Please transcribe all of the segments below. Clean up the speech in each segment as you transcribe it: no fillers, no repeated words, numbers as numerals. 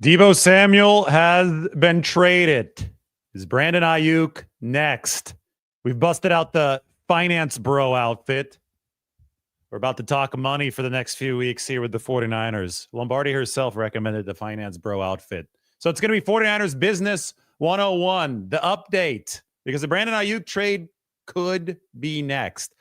Deebo Samuel has been traded. Is Brandon Aiyuk next? We've busted out the finance bro outfit. We're about to talk money for the next few weeks here with the 49ers. Lombardi herself recommended the finance bro outfit. So it's going to be 49ers Business 101, the update, because the Brandon Aiyuk trade could be next.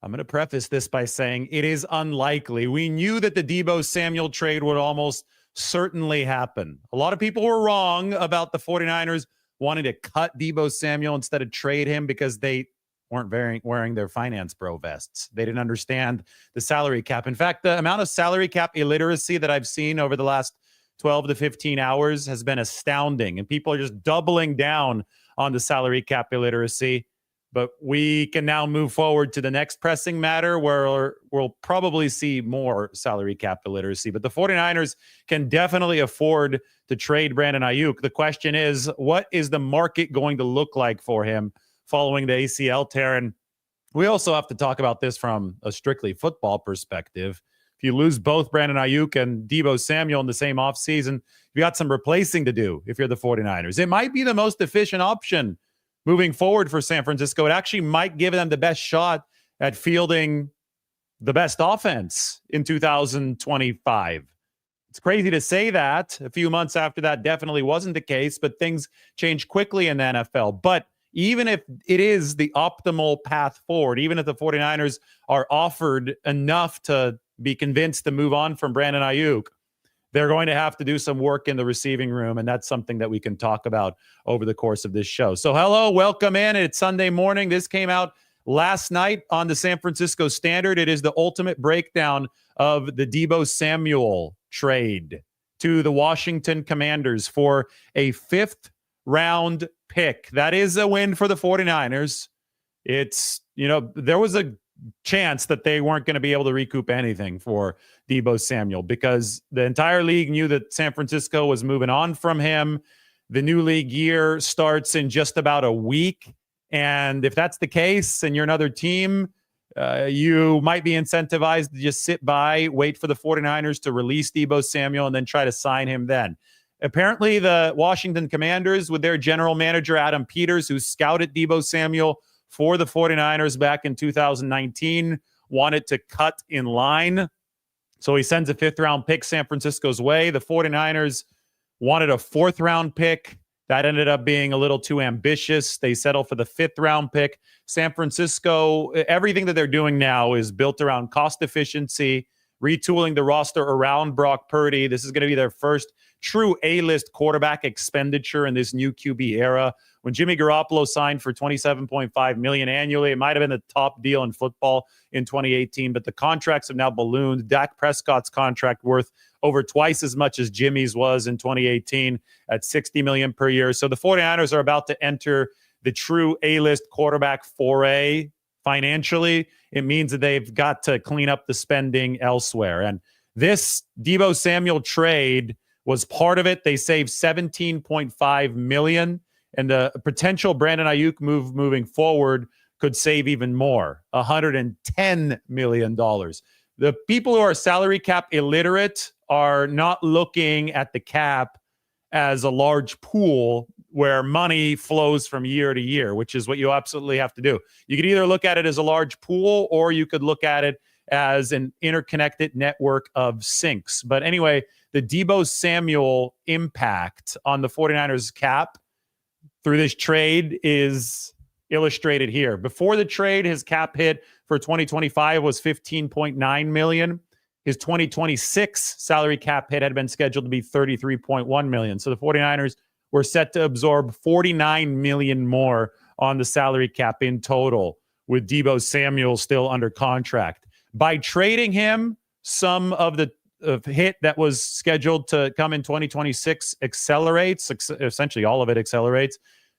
I'm going to preface this by saying it is unlikely. We knew that the Deebo Samuel trade would almost certainly happen. A lot of people were wrong about the 49ers wanting to cut Deebo Samuel instead of trade him because they weren't wearing their finance bro vests. They didn't understand the salary cap. In fact, the amount of salary cap illiteracy that I've seen over the last 12 to 15 hours has been astounding. And people are just doubling down on the salary cap illiteracy. But we can now move forward to the next pressing matter where we'll probably see more salary cap illiteracy. But the 49ers can definitely afford to trade Brandon Aiyuk. The question is, what is the market going to look like for him following the ACL tear? And we also have to talk about this from a strictly football perspective. If you lose both Brandon Aiyuk and Deebo Samuel in the same offseason, you got some replacing to do if you're the 49ers. It might be the most efficient option moving forward for San Francisco. It actually might give them the best shot at fielding the best offense in 2025. It's crazy to say that. A few months after that definitely wasn't the case, but things change quickly in the NFL. But even if it is the optimal path forward, even if the 49ers are offered enough to be convinced to move on from Brandon Aiyuk, they're going to have to do some work in the receiving room, and that's something that we can talk about over the course of this show. So hello, welcome in. It's Sunday morning. This came out last night on the San Francisco Standard. It is the ultimate breakdown of the Deebo Samuel trade to the Washington Commanders for a 5th-round pick. That is a win for the 49ers. It's, there was a chance that they weren't going to be able to recoup anything for Deebo Samuel because the entire league knew that San Francisco was moving on from him. The new league year starts in just about a week. And if that's the case and you're another team, you might be incentivized to just sit by, wait for the 49ers to release Deebo Samuel and then try to sign him then. Apparently, the Washington Commanders, with their general manager, Adam Peters, who scouted Deebo Samuel for the 49ers back in 2019, wanted to cut in line. So he sends a 5th-round pick San Francisco's way. The 49ers wanted a 4th-round pick. That ended up being a little too ambitious. They settled for the 5th-round pick. San Francisco, everything that they're doing now is built around cost efficiency, retooling the roster around Brock Purdy. This is going to be their first true A-list quarterback expenditure in this new QB era. When Jimmy Garoppolo signed for $27.5 million annually, it might have been the top deal in football in 2018, but the contracts have now ballooned. Dak Prescott's contract worth over twice as much as Jimmy's was in 2018 at $60 million per year. So the 49ers are about to enter the true A-list quarterback foray financially. It means that they've got to clean up the spending elsewhere. And this Deebo Samuel trade was part of it. They saved $17.5 million. And the potential Brandon Aiyuk move moving forward could save even more, $110 million. The people who are salary cap illiterate are not looking at the cap as a large pool where money flows from year to year, which is what you absolutely have to do. You could either look at it as a large pool or you could look at it as an interconnected network of sinks. But anyway, the Deebo Samuel impact on the 49ers cap through this trade is illustrated here. Before the trade, his cap hit for 2025 was $15.9 million. His 2026 salary cap hit had been scheduled to be $33.1 million. So the 49ers were set to absorb $49 million more on the salary cap in total, with Deebo Samuel still under contract. By trading him, some of the hit that was scheduled to come in 2026 accelerates, essentially all of it accelerates,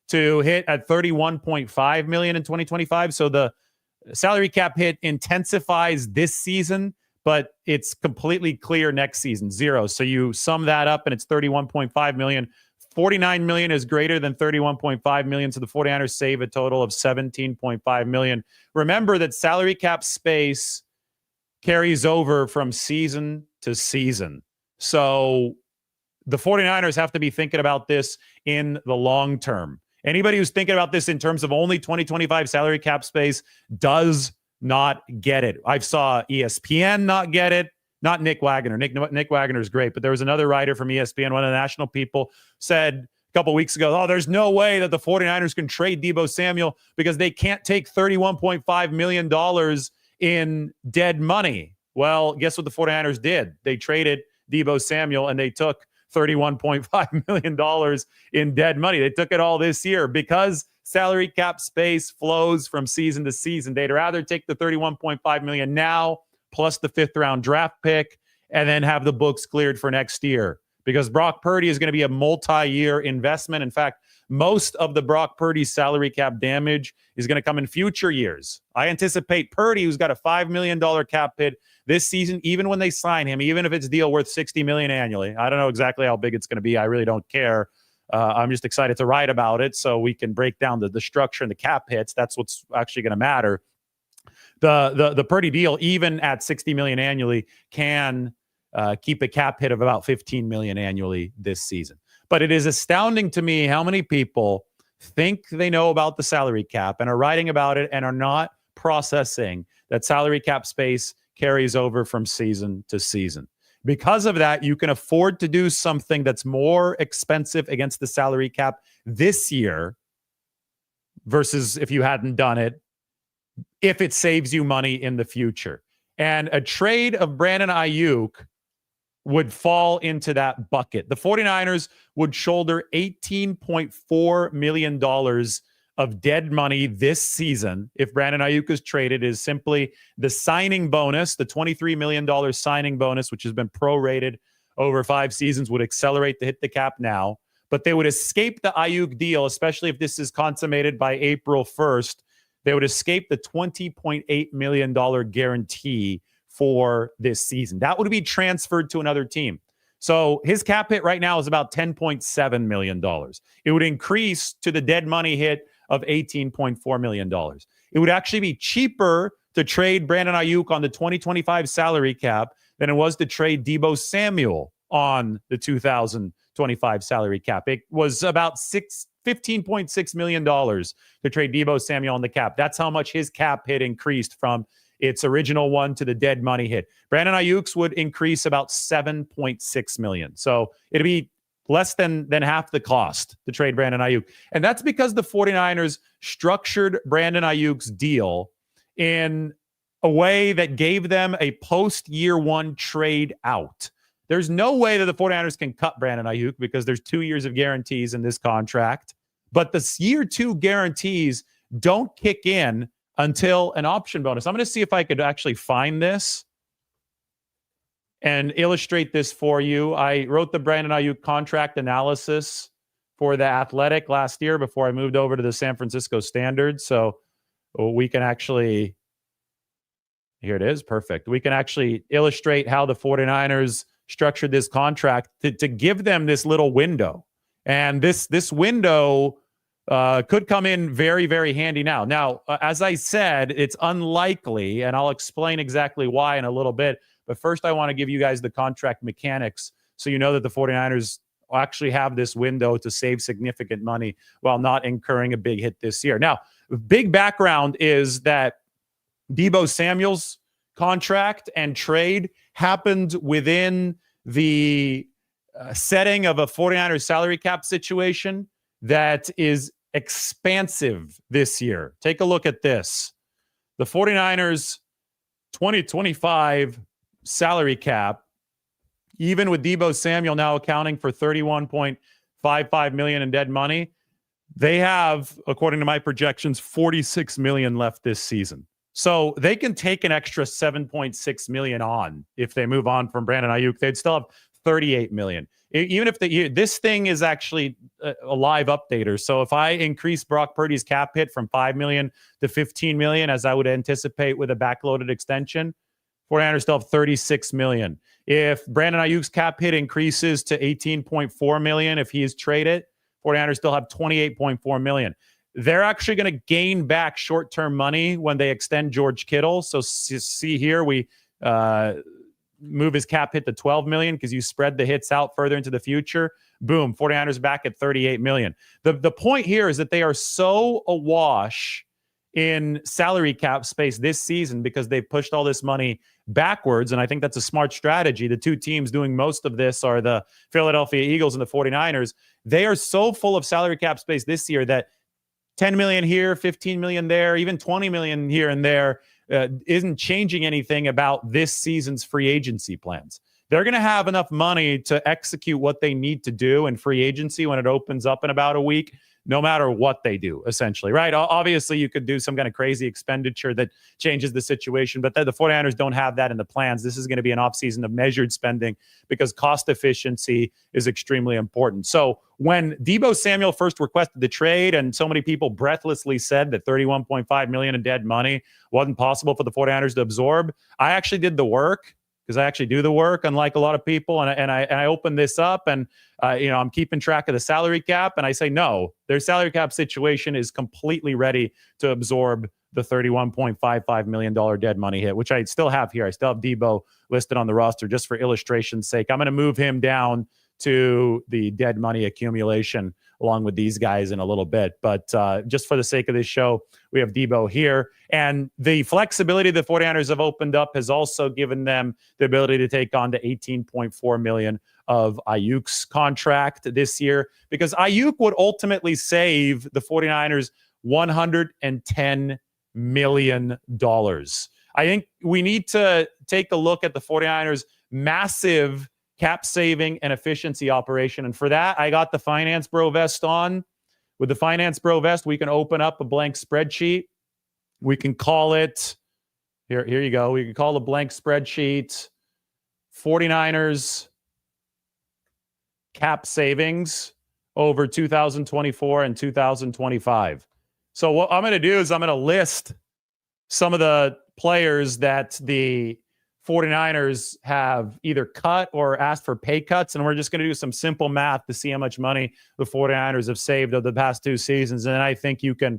to hit at $31.5 million in 2025. So the salary cap hit intensifies this season, but it's completely clear next season, zero. So you sum that up and it's $31.5 million. $49 million is greater than $31.5 million. So the 49ers save a total of $17.5 million. Remember that salary cap space carries over from season to season. So the 49ers have to be thinking about this in the long term. Anybody who's thinking about this in terms of only 2025 salary cap space does not get it. I saw ESPN not get it. Not Nick Wagner. Nick Wagner is great, but there was another writer from ESPN, one of the national people, said a couple weeks ago, oh, there's no way that the 49ers can trade Deebo Samuel because they can't take $31.5 million in dead money. Well, guess what the 49ers did? They traded Deebo Samuel and they took $31.5 million in dead money. They took it all this year because salary cap space flows from season to season. They'd rather take the $31.5 million now plus the 5th round draft pick and then have the books cleared for next year, because Brock Purdy is going to be a multi-year investment. In fact, most of the Brock Purdy salary cap damage is going to come in future years. I anticipate Purdy, who's got a $5 million cap hit this season, even when they sign him, even if it's a deal worth $60 million annually. I don't know exactly how big it's going to be. I really don't care. I'm just excited to write about it so we can break down the structure and the cap hits. That's what's actually going to matter. The Purdy deal, even at $60 million annually, can keep a cap hit of about $15 million annually this season. But it is astounding to me how many people think they know about the salary cap and are writing about it and are not processing that salary cap space carries over from season to season. Because of that, you can afford to do something that's more expensive against the salary cap this year versus if you hadn't done it, if it saves you money in the future. And a trade of Brandon Aiyuk would fall into that bucket. The 49ers would shoulder $18.4 million of dead money this season if Brandon Aiyuk is traded. Is simply the signing bonus, the $23 million signing bonus, which has been prorated over 5 seasons, would accelerate to hit the cap now. But they would escape the Aiyuk deal, especially if this is consummated by April 1st. They would escape the $20.8 million guarantee for this season. That would be transferred to another team. So his cap hit right now is about $10.7 million. It would increase to the dead money hit of $18.4 million. It would actually be cheaper to trade Brandon Aiyuk on the 2025 salary cap than it was to trade Deebo Samuel on the 2025 salary cap. It was about $15.6 million to trade Deebo Samuel on the cap. That's how much his cap hit increased from its original one to the dead money hit. Brandon Aiyuk's would increase about $7.6 million. So it'd be less than half the cost to trade Brandon Aiyuk. And that's because the 49ers structured Brandon Aiyuk's deal in a way that gave them a post-year 1 trade out. There's no way that the 49ers can cut Brandon Aiyuk because there's 2 years of guarantees in this contract. But the year 2 guarantees don't kick in until an option bonus. I'm going to see if I could actually find this and illustrate this for you. I wrote the Brandon Aiyuk contract analysis for The Athletic last year before I moved over to the San Francisco Standard. So we can actually, here it is, perfect. We can actually illustrate how the 49ers structured this contract to give them this little window. And this window could come in very, very handy now. Now, as I said, it's unlikely, and I'll explain exactly why in a little bit. But first, I want to give you guys the contract mechanics so you know that the 49ers actually have this window to save significant money while not incurring a big hit this year. Now, big background is that Deebo Samuel's contract and trade happened within the setting of a 49ers salary cap situation that is expansive this year. Take a look at this. The 49ers 2025 salary cap, even with Deebo Samuel now accounting for $31.55 million in dead money, they have, according to my projections, $46 million left this season. So they can take an extra $7.6 million on if they move on from Brandon Aiyuk. They'd still have $38 million. Even if this thing is actually a live updater. So if I increase Brock Purdy's cap hit from $5 million to $15 million, as I would anticipate with a backloaded extension, 49ers still have $36 million. If Brandon Aiyuk's cap hit increases to $18.4 million, if he is traded, 49ers still have $28.4 million. They're actually going to gain back short-term money when they extend George Kittle. So see here, move his cap hit to 12 million because you spread the hits out further into the future. Boom, 49ers back at 38 million. The point here is that they are so awash in salary cap space this season because they've pushed all this money backwards, and I think that's a smart strategy. The two teams doing most of this are the Philadelphia Eagles and the 49ers. They are so full of salary cap space this year that 10 million here, 15 million there, even 20 million here and there isn't changing anything about this season's free agency plans. They're going to have enough money to execute what they need to do in free agency when it opens up in about a week, no matter what they do, essentially, right? Obviously, you could do some kind of crazy expenditure that changes the situation, but the 49ers don't have that in the plans. This is going to be an offseason of measured spending because cost efficiency is extremely important. So when Deebo Samuel first requested the trade and so many people breathlessly said that $31.5 million in dead money wasn't possible for the 49ers to absorb, I actually did the work. Because I actually do the work, unlike a lot of people, and I open this up, and I'm keeping track of the salary cap, and I say no, their salary cap situation is completely ready to absorb the $31.55 million dead money hit, which I still have here. I still have Deebo listed on the roster just for illustration's sake. I'm going to move him down to the dead money accumulation along with these guys in a little bit. But just for the sake of this show, we have Deebo here. And the flexibility the 49ers have opened up has also given them the ability to take on the $18.4 million of Aiyuk's contract this year, because Aiyuk would ultimately save the 49ers $110 million. I think we need to take a look at the 49ers' massive cap saving and efficiency operation. And for that, I got the Finance Bro vest on. With the Finance Bro vest, we can open up a blank spreadsheet. We can call it, here you go. We can call the blank spreadsheet 49ers cap savings over 2024 and 2025. So what I'm going to do is I'm going to list some of the players that the 49ers have either cut or asked for pay cuts, and we're just going to do some simple math to see how much money the 49ers have saved over the past two seasons. And I think you can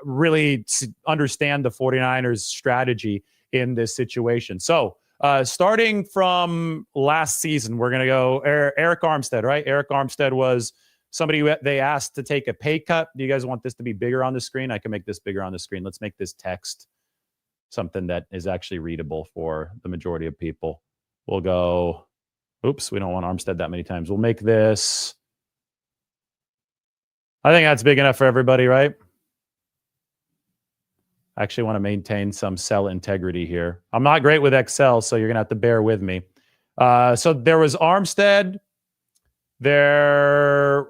really understand the 49ers strategy in this situation. So starting from last season, we're going to go Eric Armstead, right? Eric Armstead was somebody who they asked to take a pay cut. Do you guys want this to be bigger on the screen? I can make this bigger on the screen. Let's make this text something that is actually readable for the majority of people. We'll go, oops, we don't want Armstead that many times. We'll make this, I think that's big enough for everybody, right? I actually want to maintain some cell integrity here. I'm not great with Excel, so you're going to have to bear with me. So there was Armstead. There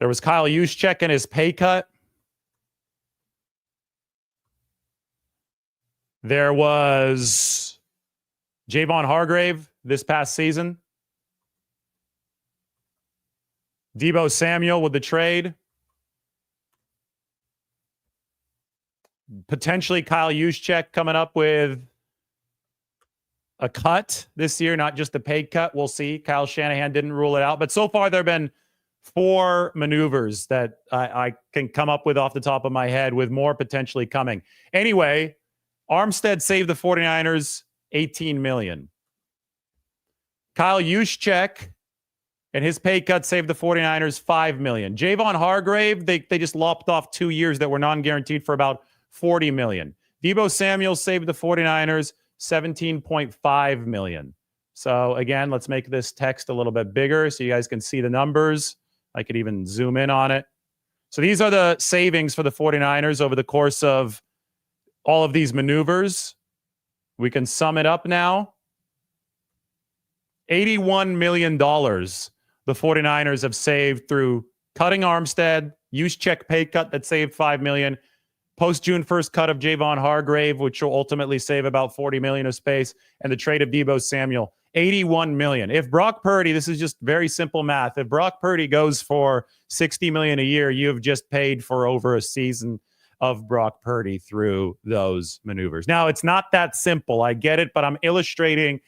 was Kyle Juszczyk and his pay cut. There was Javon Hargrave this past season. Deebo Samuel with the trade. Potentially Kyle Juszczyk coming up with a cut this year, not just a pay cut. We'll see. Kyle Shanahan didn't rule it out. But so far, there have been 4 maneuvers that I can come up with off the top of my head, with more potentially coming. Anyway, Armstead saved the 49ers $18 million. Kyle Juszczyk and his pay cut saved the 49ers $5 million. Javon Hargrave, they just lopped off 2 years that were non-guaranteed for about $40 million. Deebo Samuel saved the 49ers $17.5 million. So again, let's make this text a little bit bigger so you guys can see the numbers. I could even zoom in on it. So these are the savings for the 49ers over the course of all of these maneuvers. We can sum it up now. $81 million the 49ers have saved through cutting Armstead, Juszczyk pay cut that saved $5 million, post-June 1st cut of Javon Hargrave, which will ultimately save about $40 million of space, and the trade of Deebo Samuel, $81 million. If Brock Purdy, this is just very simple math, if Brock Purdy goes for $60 million a year, you have just paid for over a season of Brock Purdy through those maneuvers. Now, it's not that simple. I get it, but I'm illustrating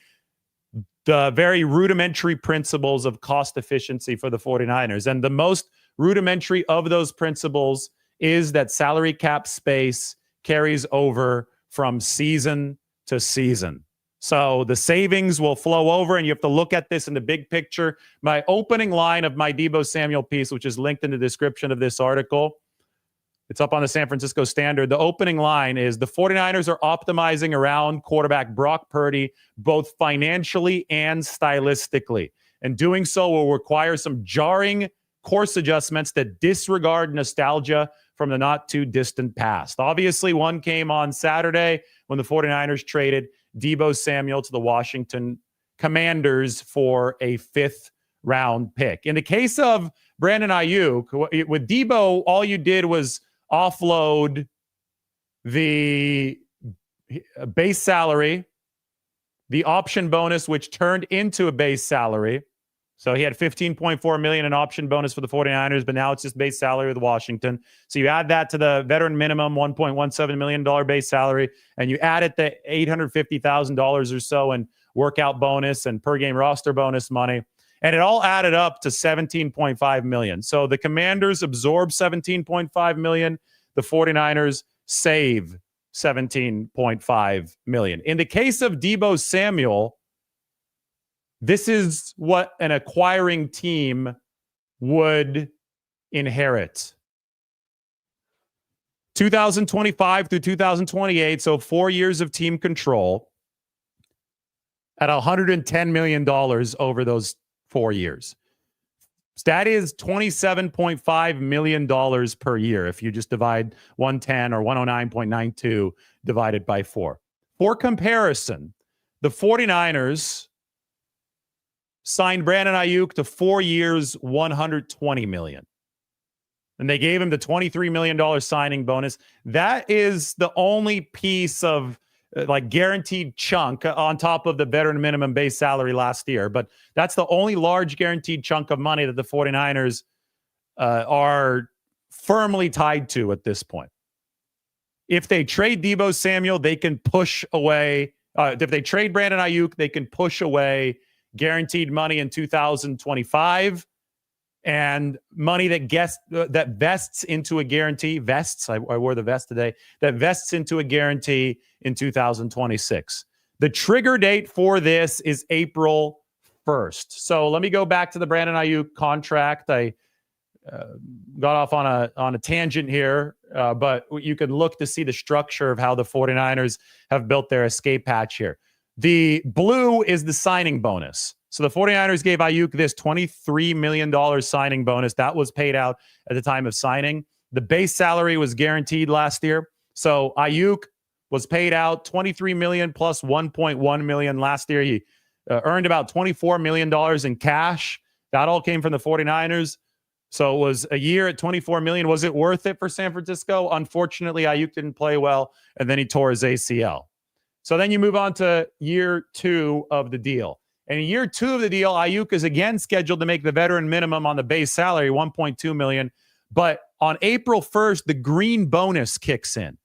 the very rudimentary principles of cost efficiency for the 49ers. And the most rudimentary of those principles is that salary cap space carries over from season to season. So the savings will flow over, and you have to look at this in the big picture. My opening line of my Deebo Samuel piece, which is linked in the description of this article, it's up on the San Francisco Standard. The opening line is the 49ers are optimizing around quarterback Brock Purdy, both financially and stylistically. And doing so will require some jarring course adjustments that disregard nostalgia from the not too distant past. Obviously, one came on Saturday when the 49ers traded Deebo Samuel to the Washington Commanders for a 5th round pick. In the case of Brandon Aiyuk, with Deebo, all you did was offload the base salary, the option bonus, which turned into a base salary. So he had $15.4 million in option bonus for the 49ers, but now it's just base salary with Washington. So you add that to the veteran minimum $1.17 million base salary, and you add it to $850,000 or so in workout bonus and per game roster bonus money. And it all added up to $17.5 million. So the Commanders absorb $17.5 million. The 49ers save $17.5 million. In the case of Deebo Samuel, this is what an acquiring team would inherit. 2025 through 2028, so 4 years of team control at $110 million over those 4 years. That is $27.5 million per year if you just divide 110 or 109.92 divided by 4. For comparison, the 49ers signed Brandon Aiyuk to 4 years, $120 million. And they gave him the $23 million signing bonus. That is the only piece of guaranteed chunk on top of the veteran minimum base salary last year. But that's the only large guaranteed chunk of money that the 49ers are firmly tied to at this point. If they trade Deebo Samuel, they can push away. If they trade Brandon Aiyuk, they can push away guaranteed money in 2025 and money that vests into a guarantee. I wore the vest today. That vests into a guarantee in 2026. The trigger date for this is April 1st. So let me go back to the Brandon Aiyuk contract. I got off on a tangent here, but you can look to see the structure of how the 49ers have built their escape hatch here. The blue is the signing bonus. So the 49ers gave Aiyuk this $23 million signing bonus. That was paid out at the time of signing. The base salary was guaranteed last year. So Aiyuk was paid out $23 million plus $1.1 million last year. He earned about $24 million in cash. That all came from the 49ers. So it was a year at $24 million. Was it worth it for San Francisco? Unfortunately, Aiyuk didn't play well, and then he tore his ACL. So then you move on to year 2 of the deal. And in year 2 of the deal, Aiyuk is again scheduled to make the veteran minimum on the base salary, $1.2 million. But on April 1st, the green bonus kicks in.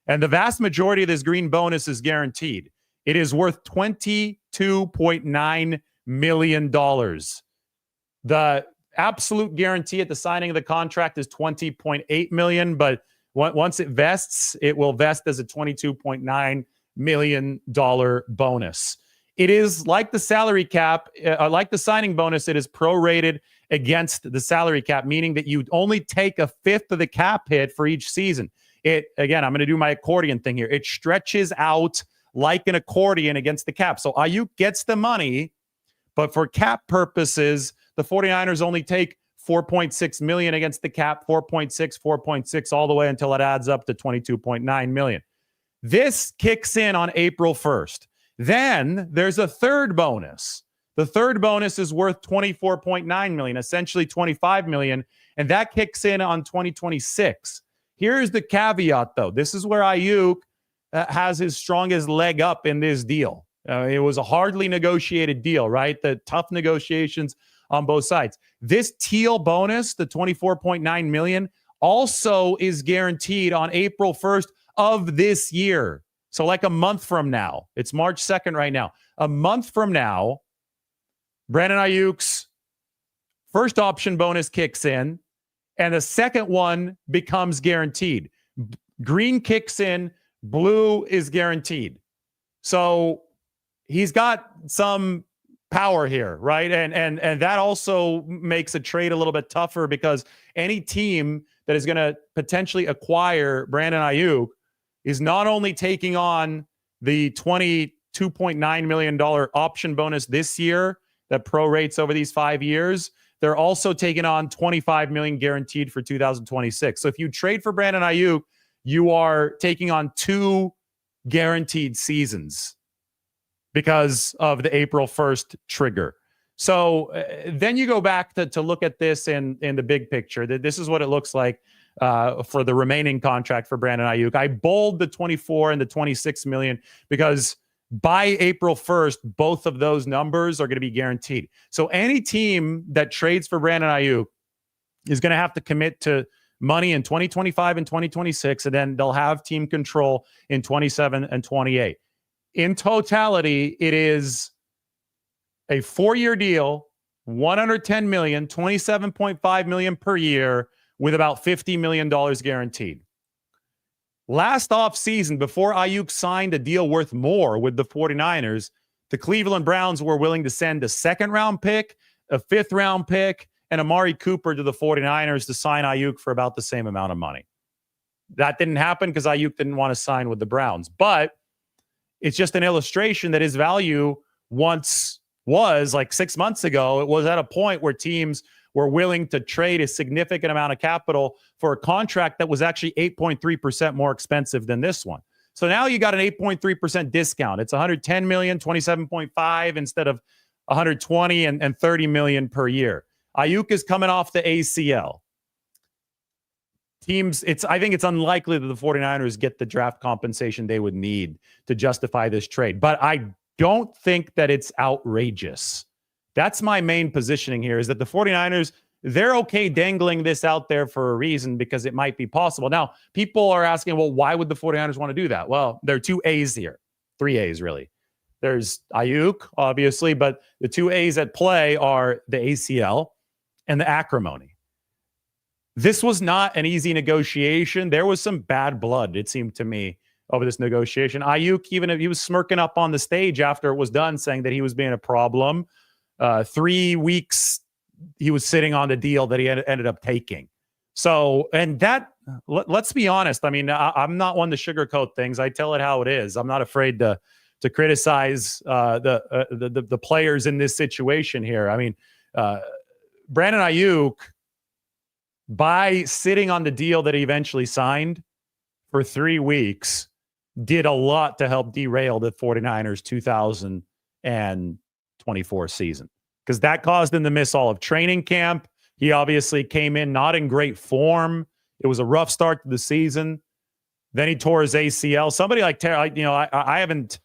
And the vast majority of this green bonus is guaranteed. It is worth $22.9 million. The absolute guarantee at the signing of the contract is $20.8 million. But once it vests, it will vest as a $22.9 million bonus. It is like the salary cap, like the signing bonus, it is prorated against the salary cap, meaning that you only take a fifth of the cap hit for each season. Again, I'm going to do my accordion thing here. It stretches out like an accordion against the cap. So Aiyuk gets the money, but for cap purposes, the 49ers only take $4.6 million against the cap, 4.6, all the way until it adds up to $22.9 million. This kicks in on April 1st. Then there's a third bonus. The third bonus is worth $24.9 million, essentially $25 million, and that kicks in on 2026. Here's the caveat, though. This is where Aiyuk has his strongest leg up in this deal. It was a hardly negotiated deal, right? The tough negotiations on both sides. This teal bonus, the $24.9 million, also is guaranteed on April 1st of this year. So like a month from now, it's March 2nd right now. A month from now, Brandon Aiyuk's first option bonus kicks in, and the second one becomes guaranteed. Green kicks in Blue is guaranteed. So he's got some power here, right? And that also makes a trade a little bit tougher because any team that is going to potentially acquire Brandon Aiyuk is not only taking on the $22.9 million option bonus this year that prorates over these 5 years, they're also taking on $25 million guaranteed for 2026. So if you trade for Brandon Aiyuk, you are taking on 2 guaranteed seasons because of the April 1st trigger. So then you go back to look at this in the big picture. This is what it looks like for the remaining contract for Brandon Aiyuk. I bold the 24 and the 26 million because by April 1st, both of those numbers are going to be guaranteed. So any team that trades for Brandon Aiyuk is going to have to commit to money in 2025 and 2026, and then they'll have team control in 27 and 28. In totality, it is a 4-year deal, $110 million, $27.5 million per year, with about $50 million guaranteed. Last offseason, before Aiyuk signed a deal worth more with the 49ers, the Cleveland Browns were willing to send a 2nd-round pick, a 5th-round pick, and Amari Cooper to the 49ers to sign Aiyuk for about the same amount of money. That didn't happen because Aiyuk didn't want to sign with the Browns. But it's just an illustration that his value once was, like 6 months ago, it was at a point where teams were willing to trade a significant amount of capital for a contract that was actually 8.3% more expensive than this one. So now you got an 8.3% discount. It's 110 million, 27.5 instead of 120 and 30 million per year. Aiyuk is coming off the ACL. I think it's unlikely that the 49ers get the draft compensation they would need to justify this trade. But I don't think that it's outrageous. That's my main positioning here, is that the 49ers, they're okay dangling this out there for a reason because it might be possible. Now, people are asking, well, why would the 49ers want to do that? Well, there are 2 A's here. 3 A's, really. There's Aiyuk, obviously, but the 2 A's at play are the ACL and the Acrimony. This was not an easy negotiation. There was some bad blood, it seemed to me, over this negotiation. Aiyuk, even if he was smirking up on the stage after it was done, saying that he was being a problem. 3 weeks he was sitting on the deal that he ended up taking. So, and that, let's be honest. I mean, I'm not one to sugarcoat things. I tell it how it is. I'm not afraid to criticize the players in this situation here. I mean, Brandon Aiyuk, by sitting on the deal that he eventually signed for 3 weeks, did a lot to help derail the 49ers 2024 season, because that caused him to miss all of training camp. He obviously came in not in great form. It was a rough start to the season. Then he tore his ACL. Somebody like Terrell, I haven't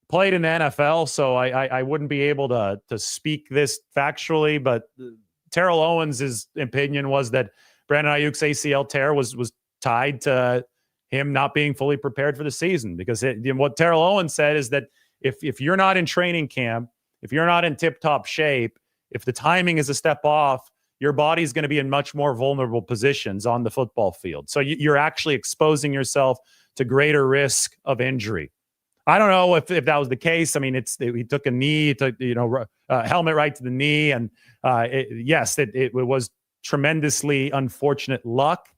played in the NFL, so I wouldn't be able to speak this factually, but Terrell Owens' opinion was that Brandon Aiyuk's ACL tear was tied to him not being fully prepared for the season, because what Terrell Owens said is that if you're not in training camp, if you're not in tip-top shape, if the timing is a step off, your body's going to be in much more vulnerable positions on the football field. So you're actually exposing yourself to greater risk of injury. I don't know if that was the case. I mean, he took a knee, helmet right to the knee, and it was tremendously unfortunate luck,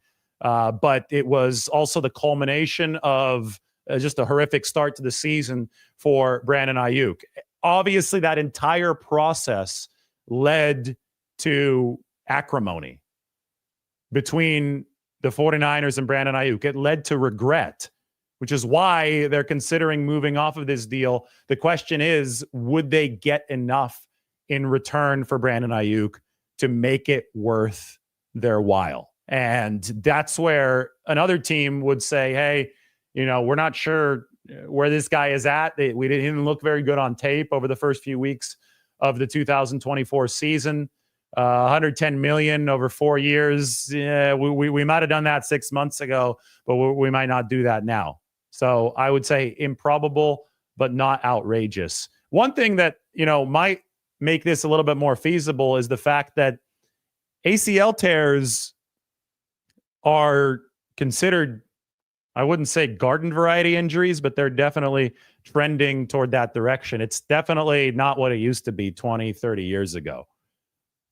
but it was also the culmination of just a horrific start to the season for Brandon Aiyuk. Obviously, that entire process led to acrimony between the 49ers and Brandon Aiyuk. It led to regret, which is why they're considering moving off of this deal. The question is, would they get enough in return for Brandon Aiyuk to make it worth their while? And that's where another team would say, hey, we're not sure where this guy is at. He didn't look very good on tape over the first few weeks of the 2024 season. 110 million over 4 years. Yeah, we might have done that 6 months ago, but we might not do that now. So I would say improbable, but not outrageous. One thing that, might make this a little bit more feasible is the fact that ACL tears are considered I wouldn't say garden variety injuries, but they're definitely trending toward that direction. It's definitely not what it used to be 20, 30 years ago.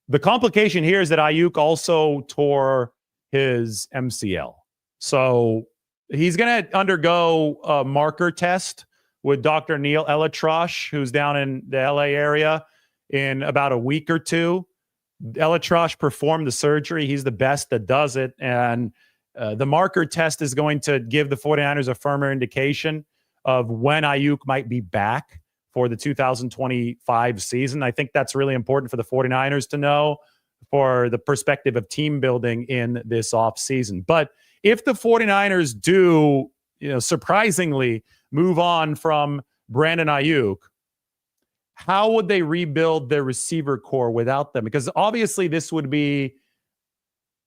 The complication here is that Aiyuk also tore his MCL. So he's going to undergo a marker test with Dr. Neil Elatrosh, who's down in the LA area, in about a week or two. Elatrosh performed the surgery. He's the best that does it. And the marker test is going to give the 49ers a firmer indication of when Aiyuk might be back for the 2025 season. I think that's really important for the 49ers to know for the perspective of team building in this offseason. But if the 49ers do, surprisingly move on from Brandon Aiyuk, how would they rebuild their receiver core without them? Because obviously this would be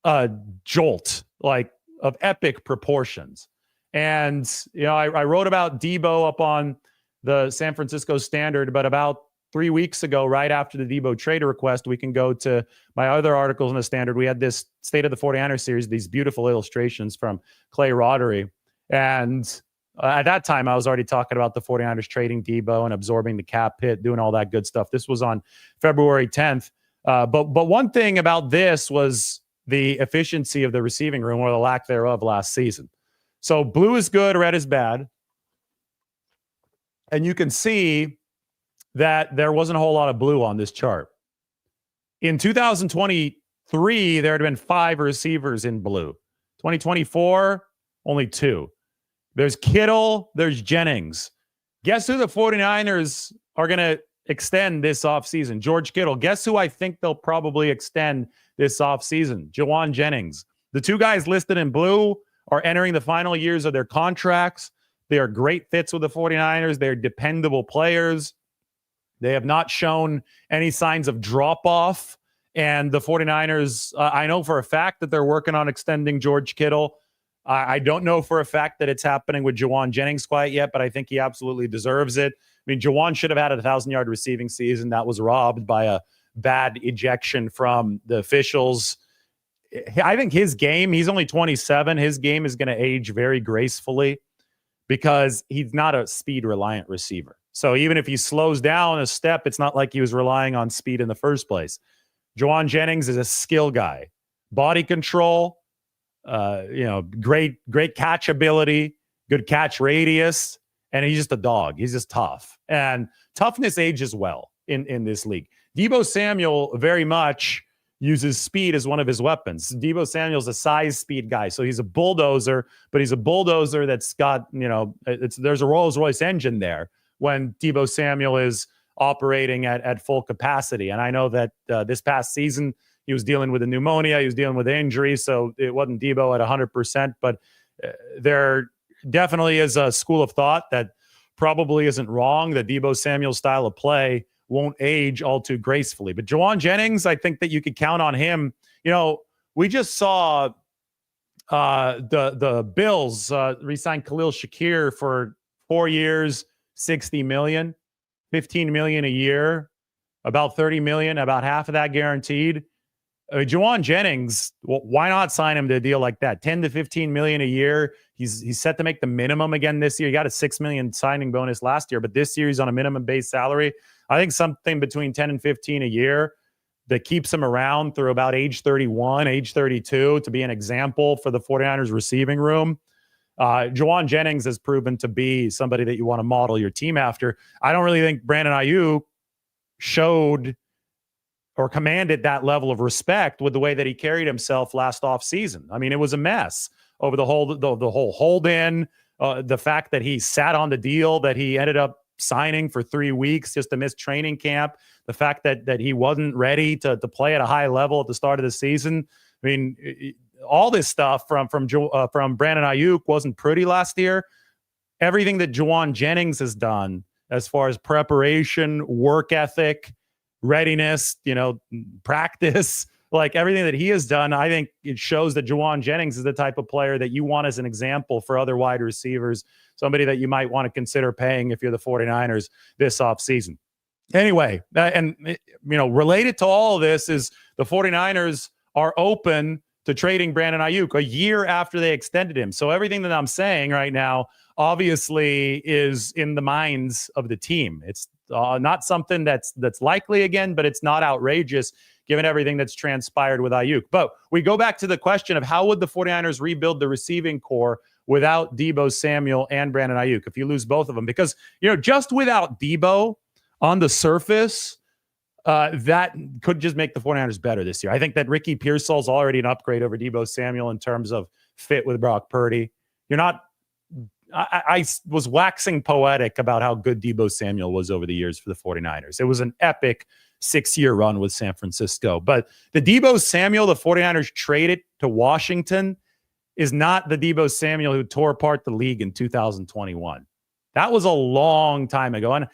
a jolt, like of epic proportions. And, I wrote about Deebo up on the San Francisco Standard, but about 3 weeks ago, right after the Deebo trade request, we can go to my other articles in the Standard. We had this State of the 49ers series, these beautiful illustrations from Clay Roddery. And at that time, I was already talking about the 49ers trading Deebo and absorbing the cap hit, doing all that good stuff. This was on February 10th. But one thing about this was the efficiency of the receiving room, or the lack thereof, last season. So blue is good, red is bad. And you can see that there wasn't a whole lot of blue on this chart. In 2023, there had been 5 receivers in blue. 2024, only 2. There's Kittle, there's Jennings. Guess who the 49ers are going to extend this offseason? George Kittle. Guess who I think they'll probably extend this offseason? Juwan Jennings. The 2 guys listed in blue are entering the final years of their contracts. They are great fits with the 49ers. They're dependable players. They have not shown any signs of drop-off. And the 49ers, I know for a fact that they're working on extending George Kittle. I don't know for a fact that it's happening with Juwan Jennings quite yet, but I think he absolutely deserves it. I mean, Juwan should have had a 1,000-yard receiving season. That was robbed by a bad ejection from the officials. I think his game, he's only 27. His game is going to age very gracefully because he's not a speed-reliant receiver. So even if he slows down a step, it's not like he was relying on speed in the first place. Juwan Jennings is a skill guy. Body control, great catch ability, good catch radius, and he's just a dog. He's just tough. And toughness ages well in this league. Deebo Samuel very much uses speed as one of his weapons. Deebo Samuel's a size speed guy, so he's a bulldozer, but he's a bulldozer that's got, there's a Rolls-Royce engine there when Deebo Samuel is operating at full capacity. And I know that this past season, he was dealing with a pneumonia, he was dealing with injury, so it wasn't Deebo at 100%, but there definitely is a school of thought that probably isn't wrong, that Deebo Samuel's style of play won't age all too gracefully. But Juwan Jennings, I think that you could count on him. We just saw the Bills re-sign Khalil Shakir for 4 years, $60 million, $15 million a year, about $30 million, about half of that guaranteed. Juwan Jennings, why not sign him to a deal like that? 10 to 15 million a year. He's set to make the minimum again this year. He got a $6 million signing bonus last year, but this year he's on a minimum base salary. I think something between 10 and 15 a year that keeps him around through about age 31, age 32 to be an example for the 49ers receiving room. Juwan Jennings has proven to be somebody that you want to model your team after. I don't really think Brandon Aiyuk showed or commanded that level of respect with the way that he carried himself last offseason. I mean, it was a mess over the whole hold-in, the fact that he sat on the deal that he ended up signing for 3 weeks just to miss training camp, the fact that he wasn't ready to play at a high level at the start of the season. I mean, all this stuff from Brandon Aiyuk wasn't pretty last year. Everything that Juwan Jennings has done as far as preparation, work ethic, readiness, practice, like everything that he has done, I think it shows that Juwan Jennings is the type of player that you want as an example for other wide receivers, somebody that you might want to consider paying if you're the 49ers this offseason. Anyway, related to all of this is the 49ers are open to trading Brandon Aiyuk a year after they extended him. So everything that I'm saying right now obviously is in the minds of the team. It's not something that's likely again, but it's not outrageous given everything that's transpired with Aiyuk. But we go back to the question of how would the 49ers rebuild the receiving core without Deebo Samuel and Brandon Aiyuk if you lose both of them? Because, just without Deebo on the surface, that could just make the 49ers better this year. I think that Ricky Pearsall is already an upgrade over Deebo Samuel in terms of fit with Brock Purdy. I was waxing poetic about how good Deebo Samuel was over the years for the 49ers. It was an epic 6-year run with San Francisco. But the Deebo Samuel the 49ers traded to Washington is not the Deebo Samuel who tore apart the league in 2021. That was a long time ago. And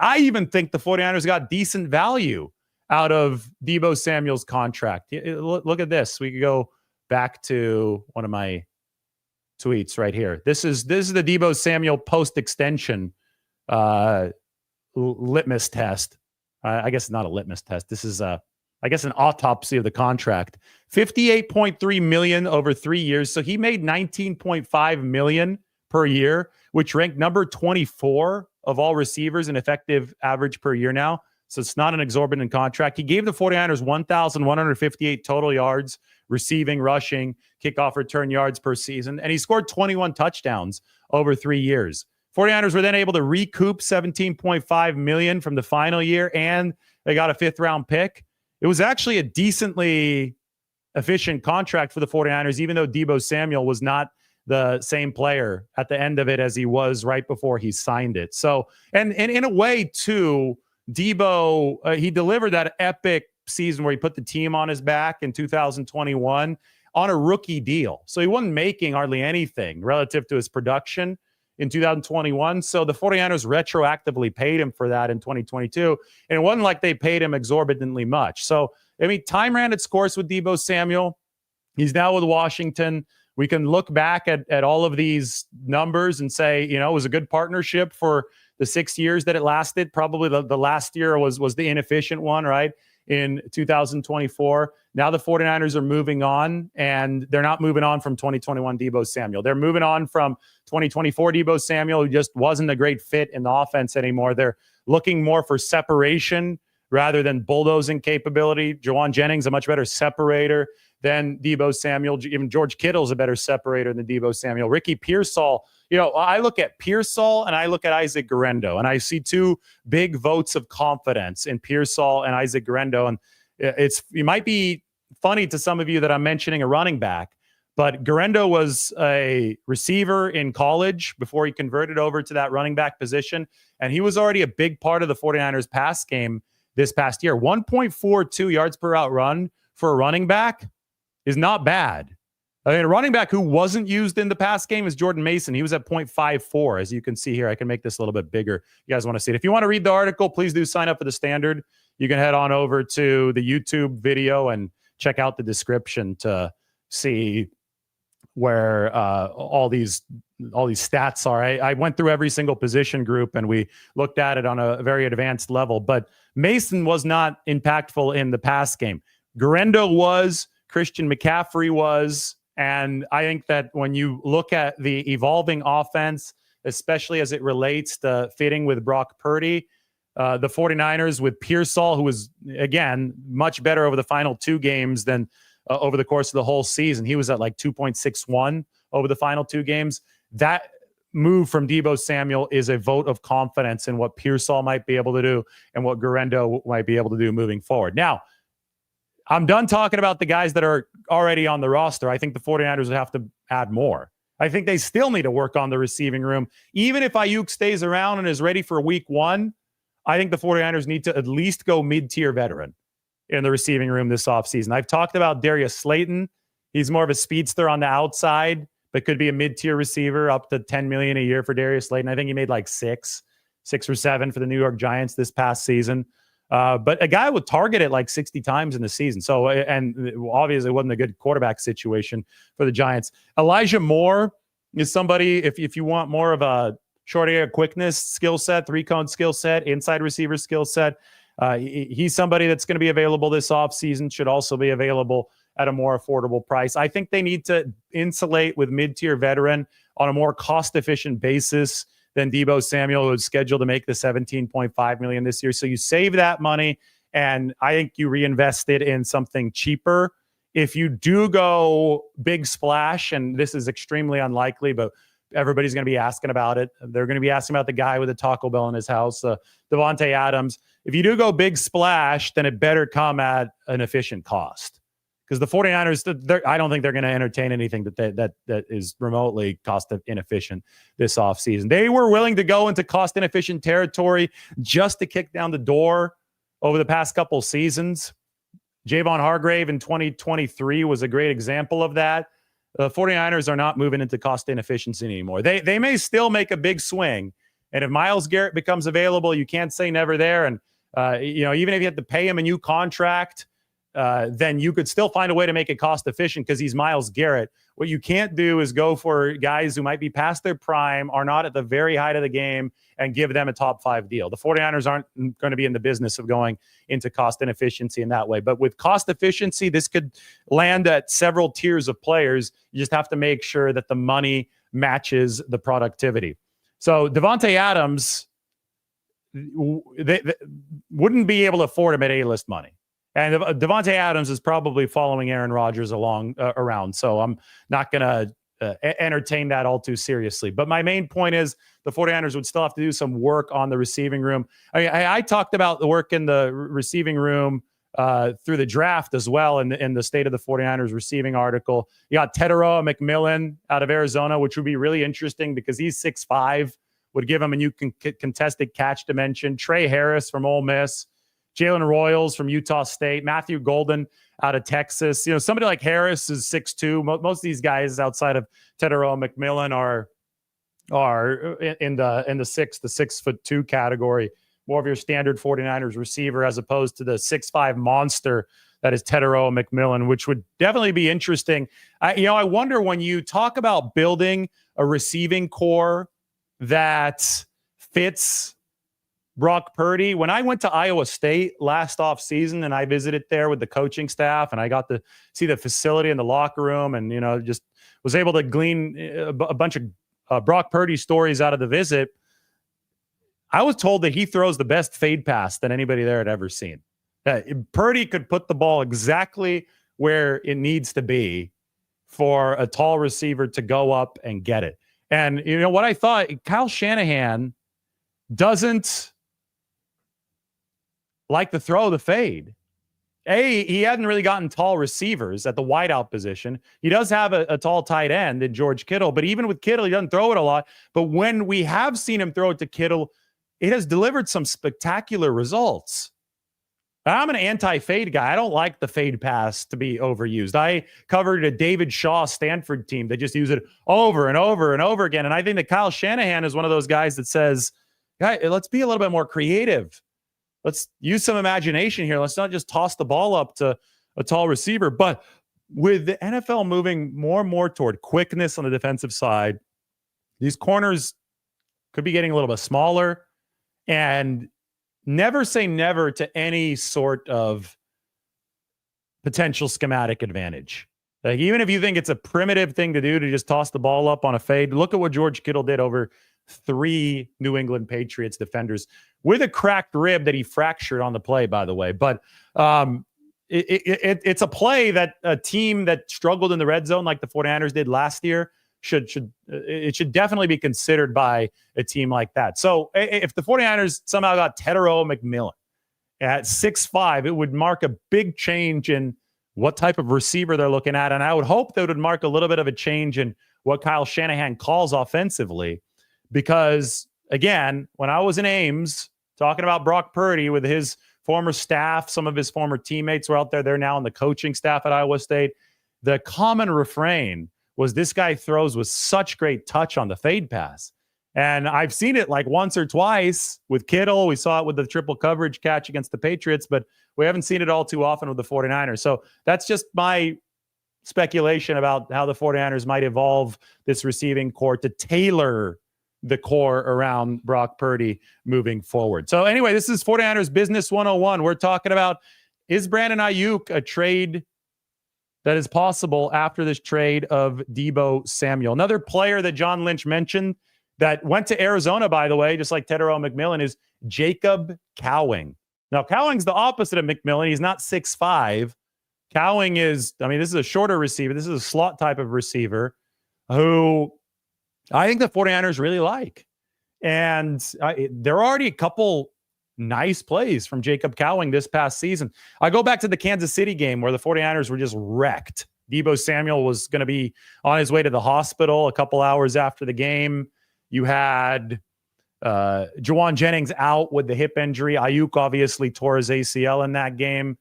I even think the 49ers got decent value out of Deebo Samuel's contract. Look at this. We could go back to one of my tweets right here. This is the Deebo Samuel post-extension litmus test. I guess it's not a litmus test. This is an autopsy of the contract. $58.3 million over 3 years. So he made $19.5 million per year, which ranked number 24 of all receivers in effective average per year now. So it's not an exorbitant contract. He gave the 49ers 1,158 total yards, receiving, rushing, kickoff return yards per season, and he scored 21 touchdowns over 3 years. 49ers were then able to recoup $17.5 million from the final year, and they got a 5th-round pick. It was actually a decently efficient contract for the 49ers, even though Deebo Samuel was not the same player at the end of it as he was right before he signed it. So, and in a way, too, Deebo, he delivered that epic season where he put the team on his back in 2021 on a rookie deal. So he wasn't making hardly anything relative to his production in 2021. So the 49ers retroactively paid him for that in 2022. And it wasn't like they paid him exorbitantly much. So, time ran its course with Deebo Samuel. He's now with Washington. We can look back at all of these numbers and say, it was a good partnership for the 6 years that it lasted. Probably the last year was the inefficient one, right? In 2024. Now the 49ers are moving on, and they're not moving on from 2021 Deebo Samuel. They're moving on from 2024 Deebo Samuel, who just wasn't a great fit in the offense anymore. They're looking more for separation rather than bulldozing capability. Jawan Jennings, a much better separator than Deebo Samuel. Even George Kittle's a better separator than Deebo Samuel. Ricky Pearsall, I look at Pearsall and I look at Isaac Guerendo, and I see two big votes of confidence in Pearsall and Isaac Guerendo. And it might be funny to some of you that I'm mentioning a running back, but Guerendo was a receiver in college before he converted over to that running back position. And he was already a big part of the 49ers pass game this past year. 1.42 yards per route run for a running back is not bad. A running back who wasn't used in the pass game is Jordan Mason. He was at 0.54, as you can see here. I can make this a little bit bigger. You guys want to see it. If you want to read the article, please do sign up for the Standard. You can head on over to the YouTube video and check out the description to see where all these stats are. I went through every single position group and we looked at it on a very advanced level. But Mason was not impactful in the pass game. Guerendo was, Christian McCaffrey was, and I think that when you look at the evolving offense, especially as it relates to fitting with Brock Purdy, the 49ers with Pearsall, who was, again, much better over the final 2 games than over the course of the whole season. He was at like 2.61 over the final 2 games. That move from Deebo Samuel is a vote of confidence in what Pearsall might be able to do and what Guerendo might be able to do moving forward. Now, I'm done talking about the guys that are already on the roster. I think the 49ers would have to add more. I think they still need to work on the receiving room. Even if Aiyuk stays around and is ready for week 1, I think the 49ers need to at least go mid-tier veteran in the receiving room this offseason. I've talked about Darius Slayton. He's more of a speedster on the outside, but could be a mid-tier receiver, up to $10 million a year for Darius Slayton. I think he made like 6 or 7 for the New York Giants this past season. But a guy would target it like 60 times in the season. So, and obviously it wasn't a good quarterback situation for the Giants. Elijah Moore is somebody, if you want more of a short area quickness skill set, 3-cone skill set, inside receiver skill set, he's somebody that's going to be available this offseason, should also be available at a more affordable price. I think they need to insulate with mid-tier veteran on a more cost-efficient basis than Deebo Samuel, who's scheduled to make the $17.5 million this year. So you save that money, and I think you reinvest it in something cheaper. If you do go big splash, and this is extremely unlikely, but everybody's going to be asking about it. They're going to be asking about the guy with a Taco Bell in his house, Davante Adams. If you do go big splash, then it better come at an efficient cost. Because the 49ers, I don't think they're going to entertain anything that is remotely cost inefficient this offseason. They were willing to go into cost inefficient territory just to kick down the door over the past couple seasons. Javon Hargrave in 2023 was a great example of that. The 49ers are not moving into cost inefficiency anymore. They may still make a big swing. And if Myles Garrett becomes available, you can't say never there. And, even if you have to pay him a new contract, then you could still find a way to make it cost efficient because he's Myles Garrett. What you can't do is go for guys who might be past their prime, are not at the very height of the game, and give them a top 5 deal. The 49ers aren't going to be in the business of going into cost inefficiency in that way. But with cost efficiency, this could land at several tiers of players. You just have to make sure that the money matches the productivity. So Davante Adams, they wouldn't be able to afford him at A-list money. And Davante Adams is probably following Aaron Rodgers around. So I'm not going to entertain that all too seriously. But my main point is the 49ers would still have to do some work on the receiving room. I talked about the work in the receiving room through the draft as well in the State of the 49ers receiving article. You got Teteroa McMillan out of Arizona, which would be really interesting because he's 6'5", would give him a new contested catch dimension. Trey Harris from Ole Miss. Jalen Royals from Utah State, Matthew Golden out of Texas. Somebody like Harris is 6'2". Most of these guys outside of Teteroa McMillan are in the 6'2" category. More of your standard 49ers receiver as opposed to the 6'5" monster that is Teteroa McMillan, which would definitely be interesting. I wonder when you talk about building a receiving core that fits Brock Purdy. When I went to Iowa State last offseason and I visited there with the coaching staff and I got to see the facility and the locker room and, just was able to glean a bunch of Brock Purdy stories out of the visit, I was told that he throws the best fade pass that anybody there had ever seen. Purdy could put the ball exactly where it needs to be for a tall receiver to go up and get it. And, what I thought, Kyle Shanahan doesn't like to throw the fade. He hadn't really gotten tall receivers at the wideout position. He does have a tall tight end in George Kittle, but even with Kittle, he doesn't throw it a lot. But when we have seen him throw it to Kittle, it has delivered some spectacular results. I'm an anti-fade guy. I don't like the fade pass to be overused. I covered a David Shaw Stanford team that just use it over and over and over again. And I think that Kyle Shanahan is one of those guys that says, "Hey, let's be a little bit more creative. Let's use some imagination here. Let's not just toss the ball up to a tall receiver." But with the NFL moving more and more toward quickness on the defensive side, these corners could be getting a little bit smaller. And never say never to any sort of potential schematic advantage. Like, even if you think it's a primitive thing to do to just toss the ball up on a fade, look at what George Kittle did over 3 New England Patriots defenders with a cracked rib that he fractured on the play, by the way. But it's a play that a team that struggled in the red zone like the 49ers did last year should definitely be considered by a team like that. So if the 49ers somehow got Teteroa McMillan at 6'5", it would mark a big change in what type of receiver they're looking at. And I would hope that it would mark a little bit of a change in what Kyle Shanahan calls offensively. Because, again, when I was in Ames talking about Brock Purdy with his former staff, some of his former teammates were out there. They're now on the coaching staff at Iowa State. The common refrain was this guy throws with such great touch on the fade pass. And I've seen it like once or twice with Kittle. We saw it with the triple coverage catch against the Patriots, but we haven't seen it all too often with the 49ers. So that's just my speculation about how the 49ers might evolve this receiving core to tailor the core around Brock Purdy moving forward. So anyway, this is 49ers Business 101. We're talking about, is Brandon Aiyuk a trade that is possible after this trade of Deebo Samuel. Another player that John Lynch mentioned that went to Arizona, by the way, just like Tetairoa McMillan, is Jacob Cowing. Now, Cowing's the opposite of McMillan. He's not 6'5". Cowing is, this is a shorter receiver. This is a slot type of receiver who I think the 49ers really like. And there are already a couple nice plays from Jacob Cowing this past season. I go back to the Kansas City game where the 49ers were just wrecked. Deebo Samuel was going to be on his way to the hospital a couple hours after the game. You had Juwan Jennings out with the hip injury. Aiyuk obviously tore his ACL in that game.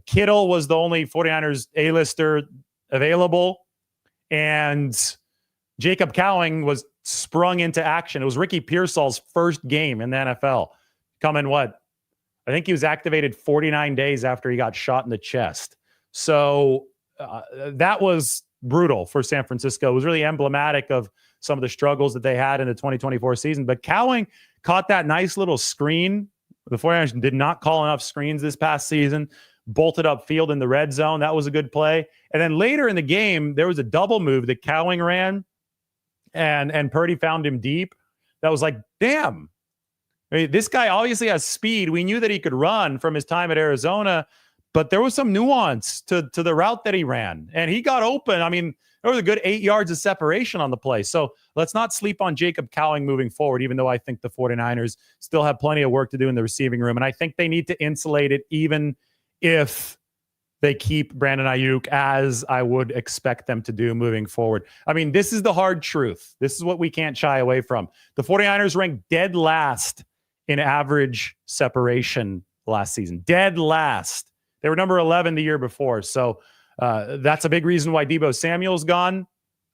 Kittle was the only 49ers A-lister available. And Jacob Cowing was sprung into action. It was Ricky Pearsall's first game in the NFL. I think he was activated 49 days after he got shot in the chest. So that was brutal for San Francisco. It was really emblematic of some of the struggles that they had in the 2024 season. But Cowing caught that nice little screen. The 49ers did not call enough screens this past season. Bolted up field in the red zone. That was a good play. And then later in the game, there was a double move that Cowing ran, and Purdy found him deep. That was like, damn. This guy obviously has speed. We knew that he could run from his time at Arizona, but there was some nuance to the route that he ran. And he got open. There was a good 8 yards of separation on the play. So let's not sleep on Jacob Cowing moving forward, even though I think the 49ers still have plenty of work to do in the receiving room. And I think they need to insulate it even if they keep Brandon Aiyuk, as I would expect them to do moving forward. This is the hard truth. This is what we can't shy away from. The 49ers ranked dead last in average separation last season. Dead last. They were number 11 the year before. So that's a big reason why Deebo Samuel's gone.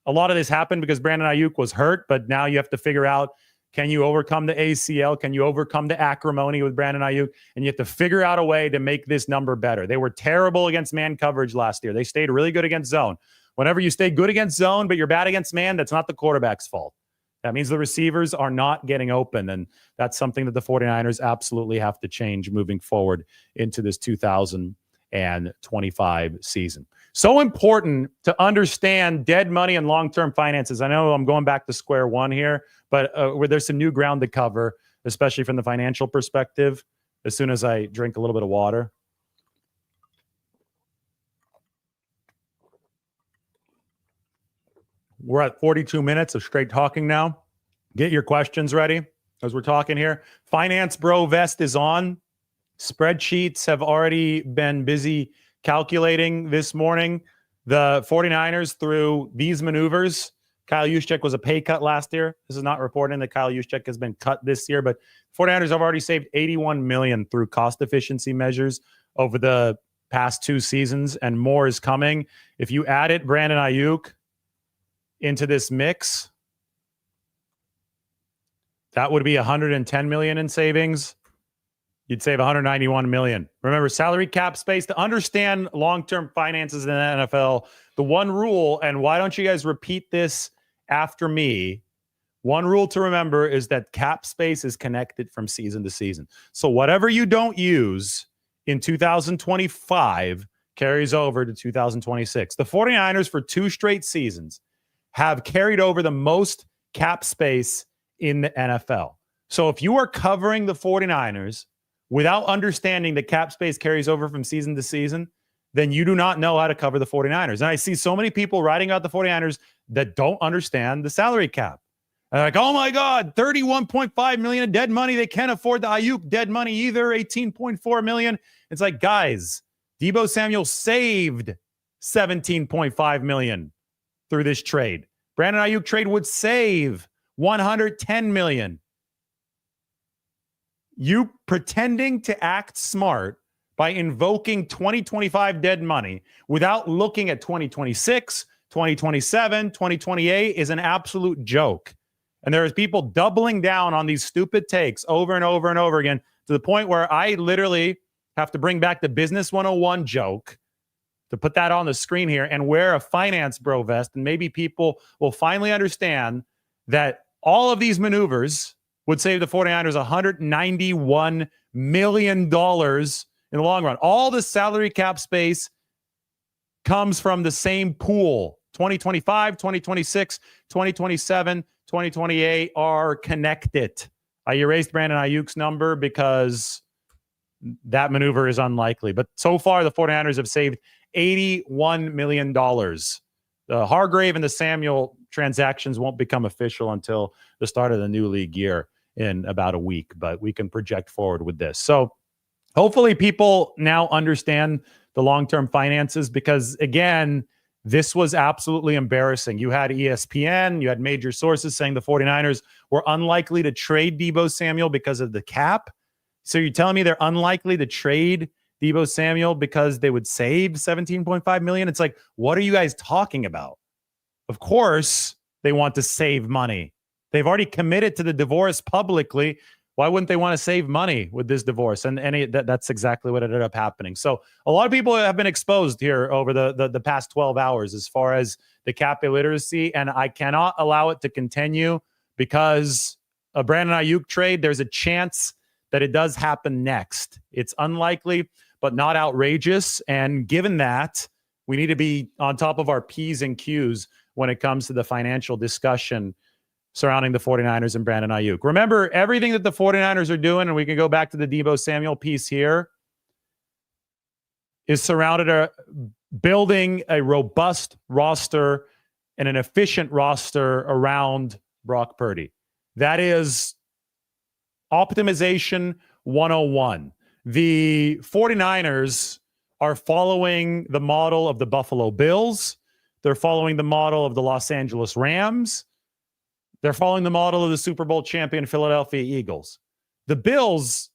A lot of this happened because Brandon Aiyuk was hurt, but now you have to figure out, can you overcome the ACL? Can you overcome the acrimony with Brandon Aiyuk? And you have to figure out a way to make this number better. They were terrible against man coverage last year. They stayed really good against zone. Whenever you stay good against zone, but you're bad against man, that's not the quarterback's fault. That means the receivers are not getting open. And that's something that the 49ers absolutely have to change moving forward into this 2025 season. So important to understand dead money and long-term finances. I know I'm going back to square one here, but where there's some new ground to cover, especially from the financial perspective, as soon as I drink a little bit of water. We're at 42 minutes of straight talking now. Get your questions ready as we're talking here. Finance Bro Vest is on. Spreadsheets have already been busy calculating this morning. The 49ers, through these maneuvers, Kyle Juszczyk was a pay cut last year. This is not reporting that Kyle Juszczyk has been cut this year, but 49ers have already saved $81 million through cost efficiency measures over the past 2 seasons, and more is coming. If you added Brandon Aiyuk into this mix, that would be $110 million in savings. You'd save $191 million. Remember, salary cap space. To understand long-term finances in the NFL, the one rule, and why don't you guys repeat this after me? One rule to remember is that cap space is connected from season to season. So whatever you don't use in 2025 carries over to 2026. The 49ers, for 2 straight seasons, have carried over the most cap space in the NFL. So if you are covering the 49ers without understanding that cap space carries over from season to season, then you do not know how to cover the 49ers. And I see so many people writing about the 49ers that don't understand the salary cap. And they're like, oh my God, $31.5 million in dead money. They can't afford the Aiyuk dead money either, $18.4 million. It's like, guys, Deebo Samuel saved $17.5 million through this trade. Brandon Aiyuk trade would save $110 million. You pretending to act smart by invoking 2025 dead money without looking at 2026, 2027, 2028 is an absolute joke. And there is people doubling down on these stupid takes over and over and over again, to the point where I literally have to bring back the Business 101 joke to put that on the screen here and wear a Finance Bro vest. And maybe people will finally understand that all of these maneuvers would save the 49ers $191 million in the long run. All the salary cap space comes from the same pool. 2025, 2026, 2027, 2028 are connected. I erased Brandon Aiyuk's number because that maneuver is unlikely. But so far, the 49ers have saved $81 million. The Hargrave and the Samuel transactions won't become official until the start of the new league year in about a week, but we can project forward with this. So hopefully people now understand the long-term finances, because again, this was absolutely embarrassing. You had ESPN, you had major sources saying the 49ers were unlikely to trade Deebo Samuel because of the cap. So you're telling me they're unlikely to trade Deebo Samuel because they would save $17.5 million? It's like, what are you guys talking about? Of course, they want to save money. They've already committed to the divorce publicly. Why wouldn't they want to save money with this divorce? And that's exactly what ended up happening. So a lot of people have been exposed here over the past 12 hours as far as the cap illiteracy, and I cannot allow it to continue because a Brandon Aiyuk trade, there's a chance that it does happen next. It's unlikely, but not outrageous. And given that, we need to be on top of our P's and Q's when it comes to the financial discussion surrounding the 49ers and Brandon Aiyuk. Remember, everything that the 49ers are doing, and we can go back to the Deebo Samuel piece here, is surrounded building a robust roster and an efficient roster around Brock Purdy. That is optimization 101. The 49ers are following the model of the Buffalo Bills. They're following the model of the Los Angeles Rams. They're following the model of the Super Bowl champion Philadelphia Eagles. The Bills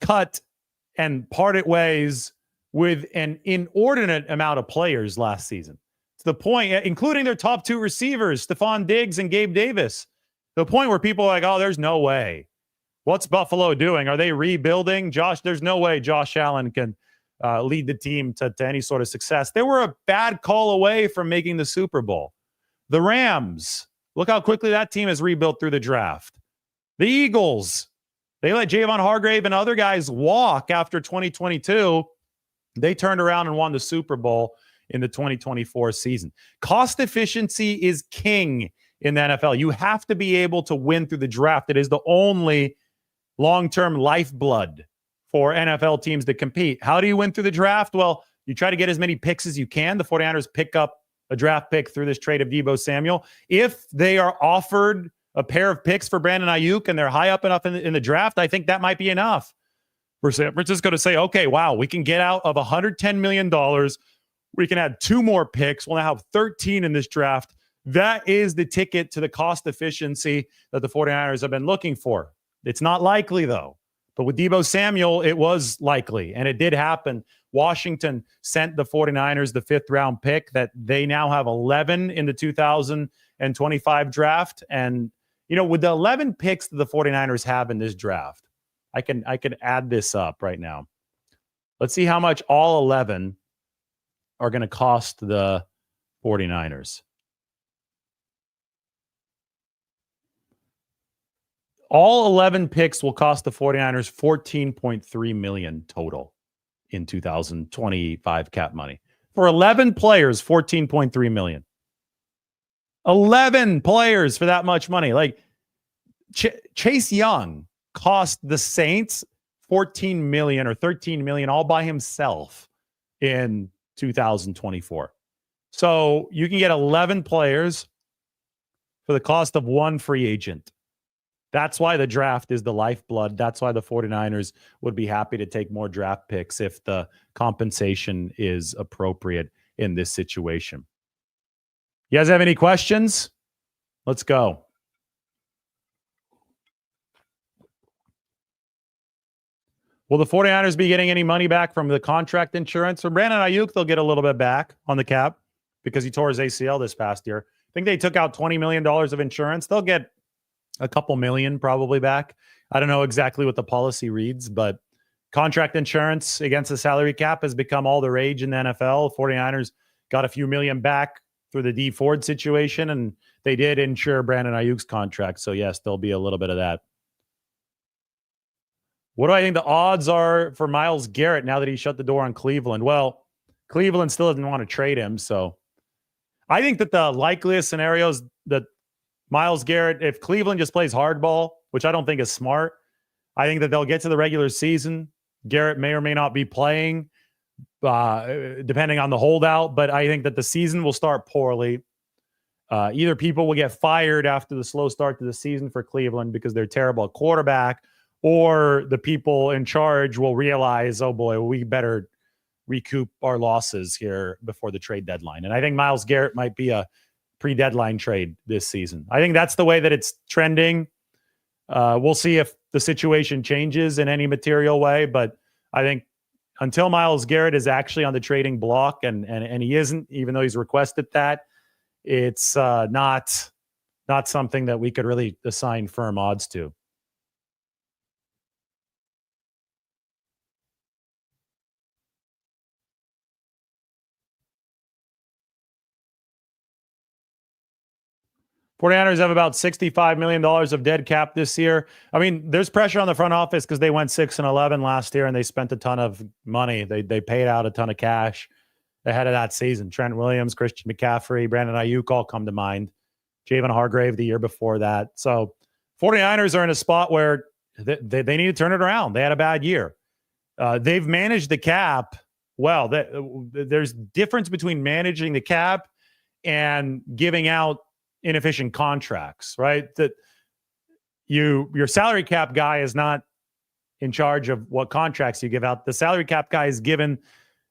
cut and parted ways with an inordinate amount of players last season, to the point, including their top two receivers, Stephon Diggs and Gabe Davis, to the point where people are like, oh, there's no way. What's Buffalo doing? Are they rebuilding? There's no way Josh Allen can lead the team to any sort of success. They were a bad call away from making the Super Bowl. The Rams, look how quickly that team has rebuilt through the draft. The Eagles, they let Javon Hargrave and other guys walk after 2022. They turned around and won the Super Bowl in the 2024 season. Cost efficiency is king in the NFL. You have to be able to win through the draft. It is the only long-term lifeblood for NFL teams to compete. How do you win through the draft? Well, you try to get as many picks as you can. The 49ers pick up a draft pick through this trade of Deebo Samuel. If they are offered a pair of picks for Brandon Aiyuk and they're high up enough in the draft, I think that might be enough for San Francisco to say, okay, wow, we can get out of $110 million. We can add 2 more picks. We'll now have 13 in this draft. That is the ticket to the cost efficiency that the 49ers have been looking for. It's not likely, though. But with Deebo Samuel, it was likely, and it did happen. Washington sent the 49ers the 5th-round pick that they now have 11 in the 2025 draft. And, you know, with the 11 picks that the 49ers have in this draft, I can add this up right now. Let's see how much all 11 are going to cost the 49ers. All 11 picks will cost the 49ers $14.3 million total in 2025 cap money. For 11 players, $14.3 million. 11 players for that much money. Like Chase Young cost the Saints $14 million or $13 million all by himself in 2024. So you can get 11 players for the cost of one free agent. That's why the draft is the lifeblood. That's why the 49ers would be happy to take more draft picks if the compensation is appropriate in this situation. You guys have any questions? Let's go. Will the 49ers be getting any money back from the contract insurance? For Brandon Aiyuk, they'll get a little bit back on the cap because he tore his ACL this past year. I think they took out $20 million of insurance. They'll get a couple million probably back. I don't know exactly what the policy reads, but contract insurance against the salary cap has become all the rage in the NFL. 49ers got a few million back through the D Ford situation, and they did insure Brandon Aiyuk's contract. So yes, there'll be a little bit of that. What do I think the odds are for Myles Garrett now that he shut the door on Cleveland? Well, Cleveland still doesn't want to trade him. So I think that the likeliest scenarios that Myles Garrett, if Cleveland just plays hardball, which I don't think is smart, I think that they'll get to the regular season. Garrett may or may not be playing, depending on the holdout, but I think that the season will start poorly. Either people will get fired after the slow start to the season for Cleveland because they're terrible at quarterback, or the people in charge will realize, oh boy, we better recoup our losses here before the trade deadline. And I think Myles Garrett might be a pre-deadline trade this season. I think that's the way that it's trending. We'll see if the situation changes in any material way, but I think until Myles Garrett is actually on the trading block, and he isn't, even though he's requested that, it's not something that we could really assign firm odds to. '49ers have about $65 million of dead cap this year. I mean, there's pressure on the front office because they went 6-11 last year and they spent a ton of money. They paid out a ton of cash ahead of that season. Trent Williams, Christian McCaffrey, Brandon Aiyuk all come to mind. Javon Hargrave the year before that. So 49ers are in a spot where they need to turn it around. They had a bad year. They've managed the cap well. There's difference between managing the cap and giving out inefficient contracts, right? That your salary cap guy is not in charge of what contracts you give out. The salary cap guy is given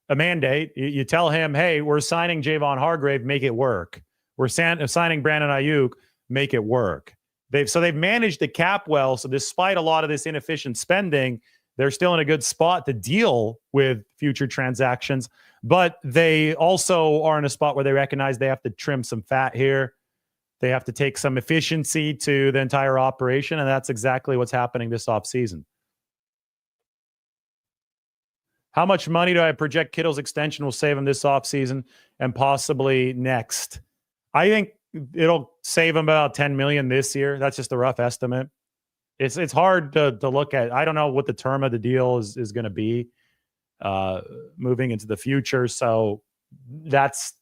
a mandate. You tell him, hey, we're signing Javon Hargrave, make it work. We're signing Brandon Aiyuk, make it work. They've managed the cap well. So despite a lot of this inefficient spending, they're still in a good spot to deal with future transactions. But they also are in a spot where they recognize they have to trim some fat here. They have to take some efficiency to the entire operation, and that's exactly what's happening this offseason. How much money do I project Kittle's extension will save him this offseason and possibly next? I think it'll save him about $10 million this year. That's just a rough estimate. It's hard to look at. I don't know what the term of the deal is going to be moving into the future. So that's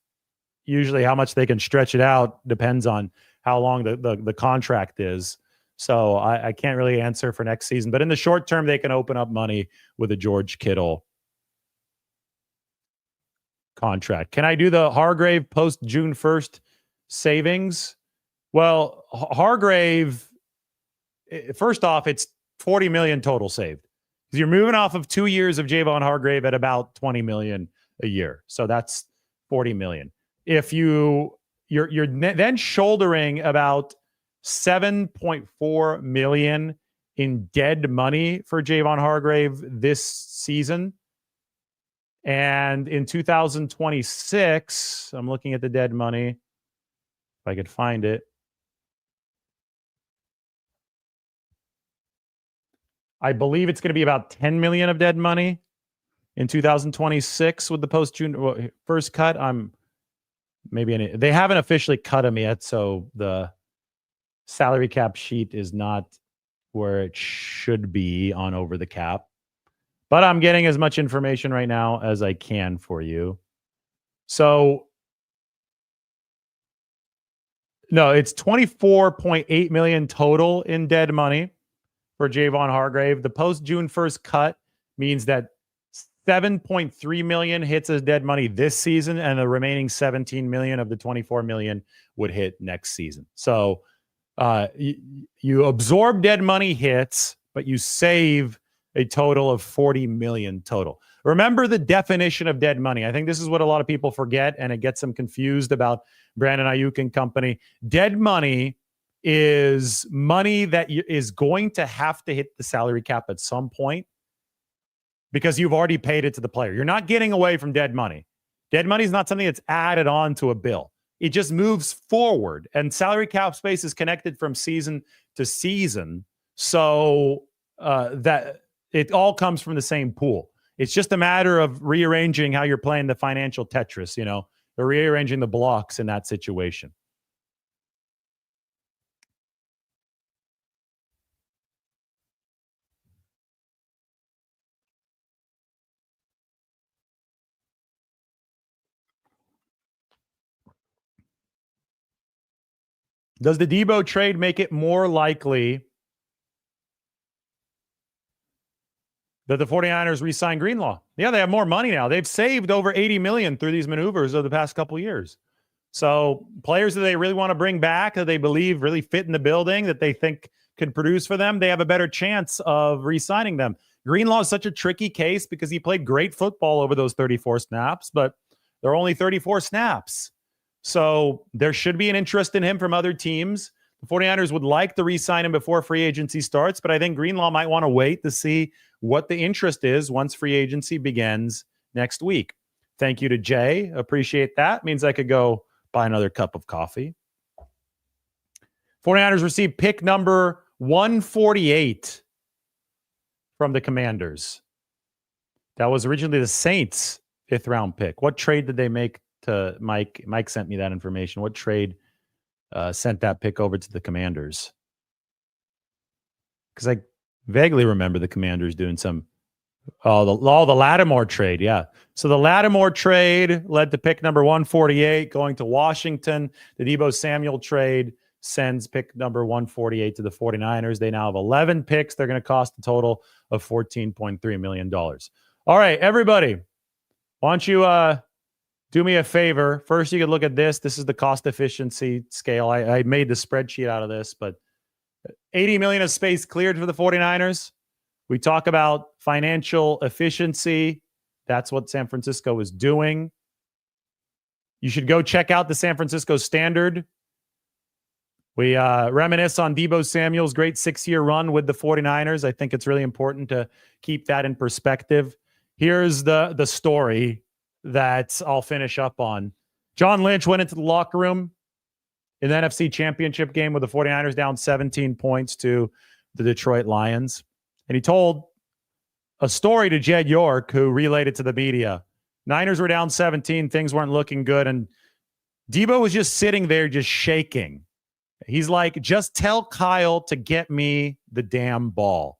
usually how much they can stretch it out depends on how long the contract is. So I can't really answer for next season. But in the short term, they can open up money with a George Kittle contract. Can I do the Hargrave post June 1st savings? Well, Hargrave, first off, it's $40 million total saved. Because you're moving off of 2 years of Javon Hargrave at about $20 million a year. So that's $40 million. If you're then shouldering about $7.4 million in dead money for Javon Hargrave this season. And in 2026, I'm looking at the dead money. If I could find it. I believe it's going to be about $10 million of dead money in 2026 with the post-June first cut. They haven't officially cut him yet, so the salary cap sheet is not where it should be on over the cap. But I'm getting as much information right now as I can for you. So, no, it's $24.8 million total in dead money for Javon Hargrave. The post-June 1st cut means that $7.3 million hits as dead money this season, and the remaining $17 million of the $24 million would hit next season. So you absorb dead money hits, but you save a total of $40 million total. Remember the definition of dead money. I think this is what a lot of people forget, and it gets them confused about Brandon Aiyuk and company. Dead money is money that is going to have to hit the salary cap at some point, because you've already paid it to the player. You're not getting away from dead money. Dead money is not something that's added on to a bill. It just moves forward, and salary cap space is connected from season to season. So that it all comes from the same pool. It's just a matter of rearranging how you're playing the financial Tetris, or rearranging the blocks in that situation. Does the Deebo trade make it more likely that the 49ers re-sign Greenlaw? Yeah, they have more money now. They've saved over $80 million through these maneuvers over the past couple of years. So players that they really want to bring back, that they believe really fit in the building, that they think can produce for them, they have a better chance of re-signing them. Greenlaw is such a tricky case because he played great football over those 34 snaps, but there are only 34 snaps. So there should be an interest in him from other teams. The 49ers would like to re-sign him before free agency starts, but I think Greenlaw might want to wait to see what the interest is once free agency begins next week. Thank you to Jay. Appreciate that. Means I could go buy another cup of coffee. 49ers received pick number 148 from the Commanders. That was originally the Saints' 5th round pick. What trade did they make to Mike? Mike sent me that information. What trade sent that pick over to the Commanders? Because I vaguely remember the Commanders doing some the Lattimore trade. Yeah. So the Lattimore trade led to pick number 148 going to Washington. The Deebo Samuel trade sends pick number 148 to the 49ers. They now have 11 picks. They're going to cost a total of $14.3 million. All right, everybody. Why don't you do me a favor? First, you could look at this. This is the cost efficiency scale. I made the spreadsheet out of this, but $80 million of space cleared for the 49ers. We talk about financial efficiency. That's what San Francisco is doing. You should go check out the San Francisco Standard. We reminisce on Deebo Samuel's great 6-year run with the 49ers. I think it's really important to keep that in perspective. Here's the story that I'll finish up on. John Lynch went into the locker room in the NFC Championship game with the 49ers down 17 points to the Detroit Lions. And he told a story to Jed York, who relayed it to the media. Niners were down 17. Things weren't looking good. And Deebo was just sitting there just shaking. He's like, just tell Kyle to get me the damn ball.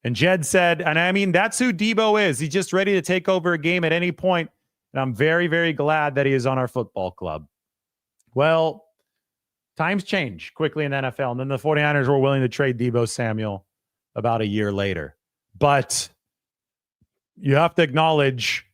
And Jed said, and I mean, that's who Deebo is. He's just ready to take over a game at any point. And I'm very, very glad that he is on our football club. Well, times change quickly in the NFL. And then the 49ers were willing to trade Deebo Samuel about a year later. But you have to acknowledge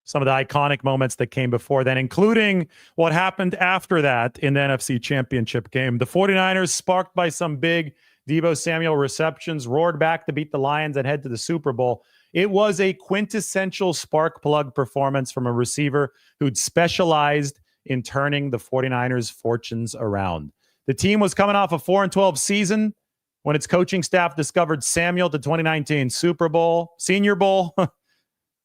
some of the iconic moments that came before then, including what happened after that in the NFC Championship game. The 49ers, sparked by some big Deebo Samuel receptions, roared back to beat the Lions and head to the Super Bowl. It was a quintessential spark plug performance from a receiver who'd specialized in turning the 49ers' fortunes around. The team was coming off a 4-12 season when its coaching staff discovered Samuel to 2019 Senior Bowl.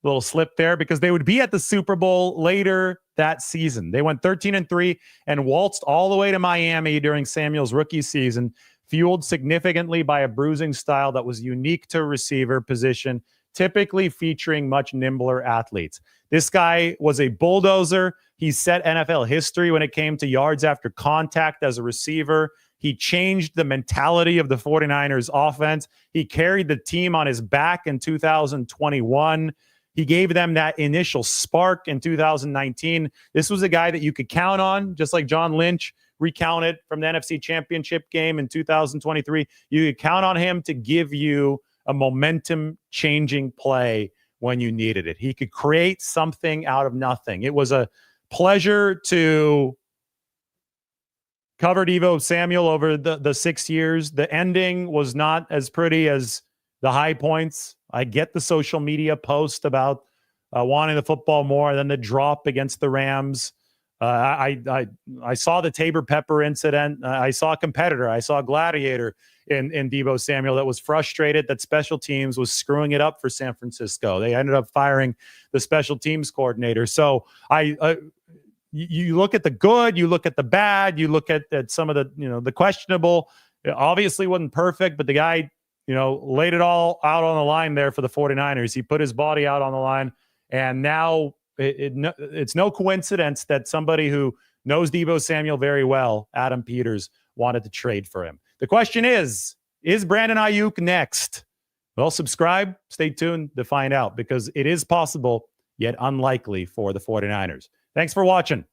Little slip there because they would be at the Super Bowl later that season. They went 13-3 and waltzed all the way to Miami during Samuel's rookie season, fueled significantly by a bruising style that was unique to receiver position, typically featuring much nimbler athletes. This guy was a bulldozer. He set NFL history when it came to yards after contact as a receiver. He changed the mentality of the 49ers offense. He carried the team on his back in 2021. He gave them that initial spark in 2019. This was a guy that you could count on, just like John Lynch recounted from the NFC Championship game in 2023. You could count on him to give you a momentum-changing play when you needed it. He could create something out of nothing. It was a pleasure to cover Deebo Samuel over the 6 years. The ending was not as pretty as the high points. I get the social media post about wanting the football more, then the drop against the Rams. I saw the Tabor Pepper incident. I saw a competitor. I saw a gladiator in Deebo Samuel that was frustrated that special teams was screwing it up for San Francisco. They ended up firing the special teams coordinator. So you look at the good, you look at the bad, you look at some of the questionable. It obviously wasn't perfect, but the guy laid it all out on the line there for the 49ers. He put his body out on the line, and now it's no coincidence that somebody who knows Deebo Samuel very well, Adam Peters, wanted to trade for him. The question is Brandon Aiyuk next? Well, subscribe, stay tuned to find out, because it is possible, yet unlikely for the 49ers. Thanks for watching.